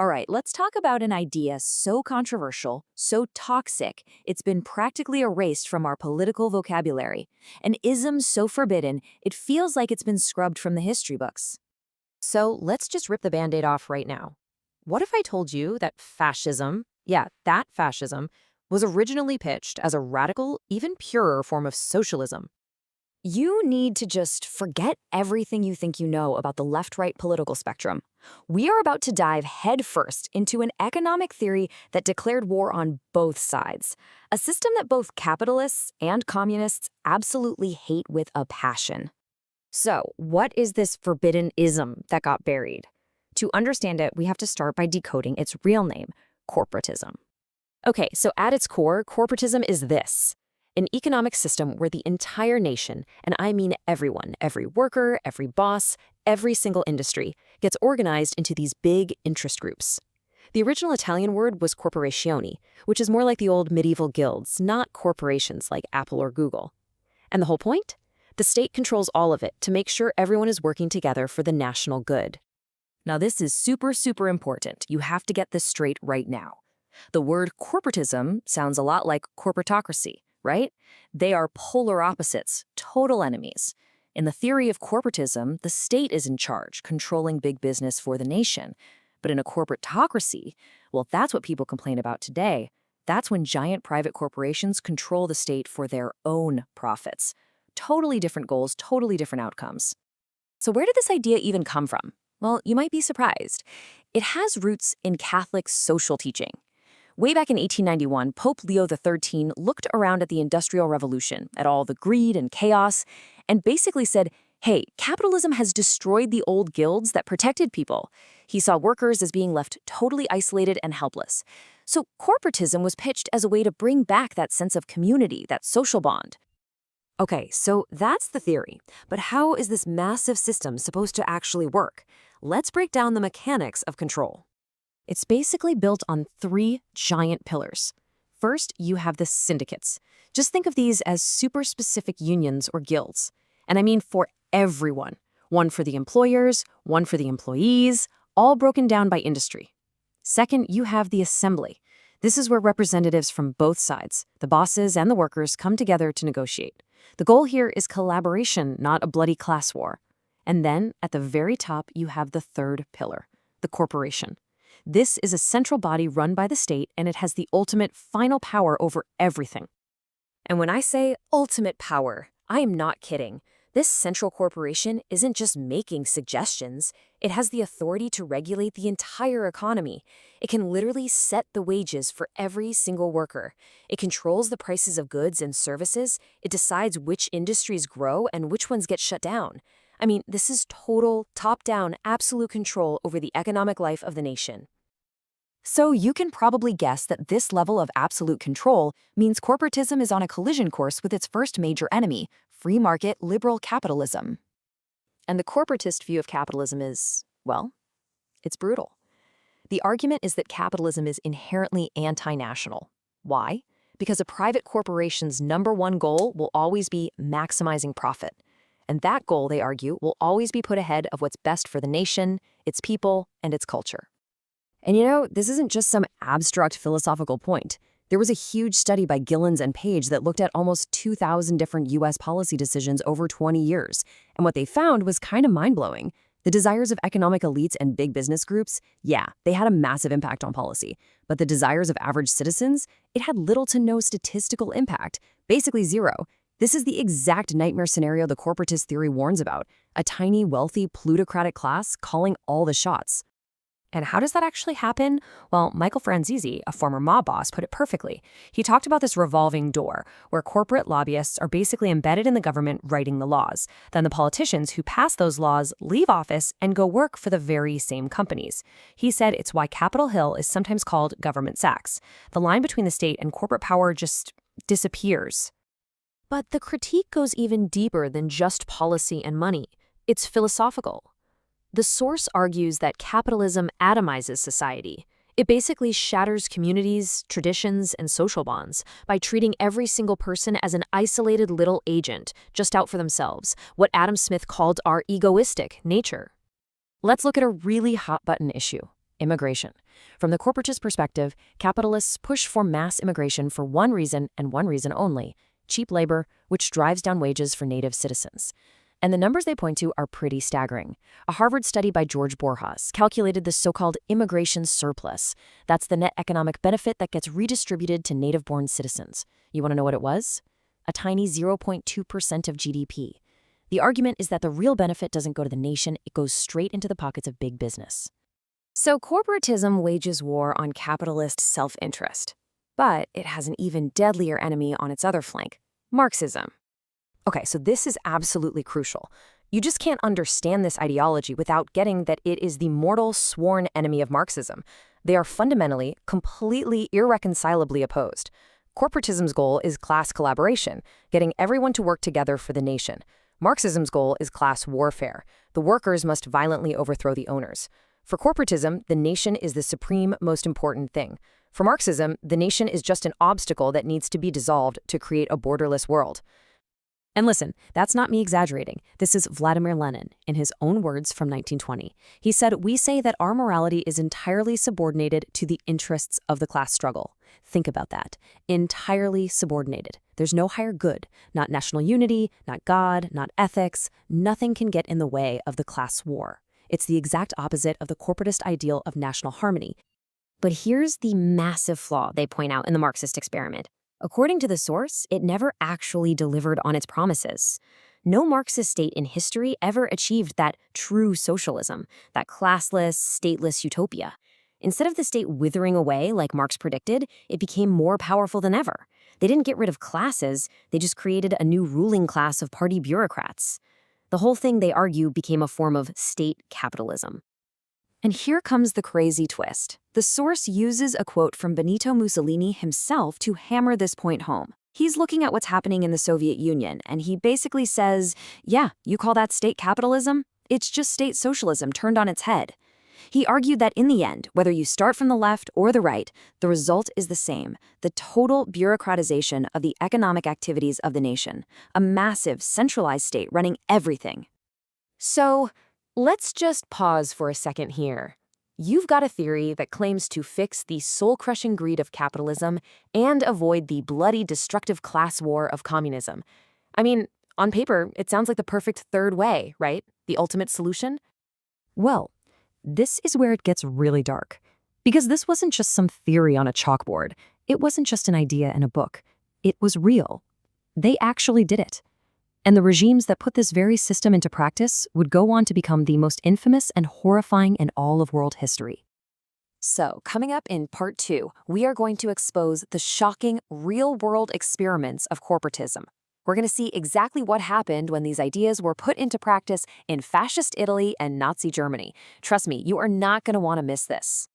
All right, let's talk about an idea so controversial, so toxic, it's been practically erased from our political vocabulary. An ism so forbidden, it feels like it's been scrubbed from the history books. So let's just rip the Band-Aid off right now. What if I told you that fascism, yeah, that fascism, was originally pitched as a radical, even purer form of socialism? You need to just forget everything you think you know about the left-right political spectrum. We are about to dive headfirst into an economic theory that declared war on both sides, a system that both capitalists and communists absolutely hate with a passion. So, what is this forbidden ism that got buried? To understand it, we have to start by decoding its real name, corporatism. Okay, so at its core, corporatism is this: an economic system where the entire nation, and I mean everyone, every worker, every boss, every single industry, gets organized into these big interest groups. The original Italian word was corporazioni, which is more like the old medieval guilds, not corporations like Apple or Google. And the whole point? The state controls all of it to make sure everyone is working together for the national good. Now, this is super important. You have to get this straight right now. The word corporatism sounds a lot like corporatocracy, right? They are polar opposites, total enemies. In the theory of corporatism, the state is in charge, controlling big business for the nation. But in a corporatocracy, well, that's what people complain about today. That's when giant private corporations control the state for their own profits. Totally different goals, totally different outcomes. So where did this idea even come from? Well, you might be surprised. It has roots in Catholic social teaching. Way back in 1891, Pope Leo XIII looked around at the Industrial Revolution, at all the greed and chaos, and basically said, hey, capitalism has destroyed the old guilds that protected people. He saw workers as being left totally isolated and helpless. So corporatism was pitched as a way to bring back that sense of community, that social bond. Okay, so that's the theory. But how is this massive system supposed to actually work? Let's break down the mechanics of control. It's basically built on three giant pillars. First, you have the syndicates. Just think of these as super specific unions or guilds. And I mean for everyone. One for the employers, one for the employees, all broken down by industry. Second, you have the assembly. This is where representatives from both sides, the bosses and the workers, come together to negotiate. The goal here is collaboration, not a bloody class war. And then, at the very top, you have the third pillar, the corporation. This is a central body run by the state, and it has the ultimate final power over everything. And when I say ultimate power, I am not kidding. This central corporation isn't just making suggestions. It has the authority to regulate the entire economy. It can literally set the wages for every single worker. It controls the prices of goods and services. It decides which industries grow and which ones get shut down. I mean, this is total, top-down, absolute control over the economic life of the nation. So you can probably guess that this level of absolute control means corporatism is on a collision course with its first major enemy, free market liberal capitalism. And the corporatist view of capitalism is, well, it's brutal. The argument is that capitalism is inherently anti-national. Why? Because a private corporation's #1 goal will always be maximizing profit. And that goal, they argue, will always be put ahead of what's best for the nation, its people, and its culture. And you know, this isn't just some abstract philosophical point. There was a huge study by Gillens and Page that looked at almost 2,000 different U.S. policy decisions over 20 years. And what they found was kind of mind-blowing. The desires of economic elites and big business groups, yeah, they had a massive impact on policy. But the desires of average citizens, it had little to no statistical impact, basically zero. This is the exact nightmare scenario the corporatist theory warns about, a tiny, wealthy, plutocratic class calling all the shots. And how does that actually happen? Well, Michael Franzese, a former mob boss, put it perfectly. He talked about this revolving door, where corporate lobbyists are basically embedded in the government writing the laws. Then the politicians who pass those laws leave office and go work for the very same companies. He said it's why Capitol Hill is sometimes called government sacks. The line between the state and corporate power just disappears. But the critique goes even deeper than just policy and money. It's philosophical. The source argues that capitalism atomizes society. It basically shatters communities, traditions, and social bonds by treating every single person as an isolated little agent, just out for themselves, what Adam Smith called our egoistic nature. Let's look at a really hot-button issue: immigration. From the corporatist perspective, capitalists push for mass immigration for one reason and one reason only: cheap labor, which drives down wages for native citizens. And the numbers they point to are pretty staggering. A Harvard study by George Borjas calculated the so-called immigration surplus. That's the net economic benefit that gets redistributed to native-born citizens. You want to know what it was? A tiny 0.2% of GDP. The argument is that the real benefit doesn't go to the nation, it goes straight into the pockets of big business. So corporatism wages war on capitalist self-interest. But it has an even deadlier enemy on its other flank: Marxism. Okay, so this is absolutely crucial. You just can't understand this ideology without getting that it is the mortal, sworn enemy of Marxism. They are fundamentally, completely, irreconcilably opposed. Corporatism's goal is class collaboration, getting everyone to work together for the nation. Marxism's goal is class warfare. The workers must violently overthrow the owners. For corporatism, the nation is the supreme, most important thing. For Marxism, the nation is just an obstacle that needs to be dissolved to create a borderless world. And listen, that's not me exaggerating. This is Vladimir Lenin, in his own words from 1920. He said, "We say that our morality is entirely subordinated to the interests of the class struggle." Think about that. Entirely subordinated. There's no higher good, not national unity, not God, not ethics. Nothing can get in the way of the class war. It's the exact opposite of the corporatist ideal of national harmony. But here's the massive flaw they point out in the Marxist experiment. According to the source, it never actually delivered on its promises. No Marxist state in history ever achieved that true socialism, that classless, stateless utopia. Instead of the state withering away like Marx predicted, it became more powerful than ever. They didn't get rid of classes, they just created a new ruling class of party bureaucrats. The whole thing, they argue, became a form of state capitalism. And here comes the crazy twist. The source uses a quote from Benito Mussolini himself to hammer this point home. He's looking at what's happening in the Soviet Union, and he basically says, yeah, you call that state capitalism? It's just state socialism turned on its head. He argued that in the end, whether you start from the left or the right, the result is the same: the total bureaucratization of the economic activities of the nation, a massive centralized state running everything. So, let's just pause for a second here. You've got a theory that claims to fix the soul-crushing greed of capitalism and avoid the bloody, destructive class war of communism. I mean, on paper, it sounds like the perfect third way, right? The ultimate solution? Well, this is where it gets really dark. Because this wasn't just some theory on a chalkboard. It wasn't just an idea in a book. It was real. They actually did it. And the regimes that put this very system into practice would go on to become the most infamous and horrifying in all of world history. So, coming up in part 2, we are going to expose the shocking, real-world experiments of corporatism. We're going to see exactly what happened when these ideas were put into practice in fascist Italy and Nazi Germany. Trust me, you are not going to want to miss this.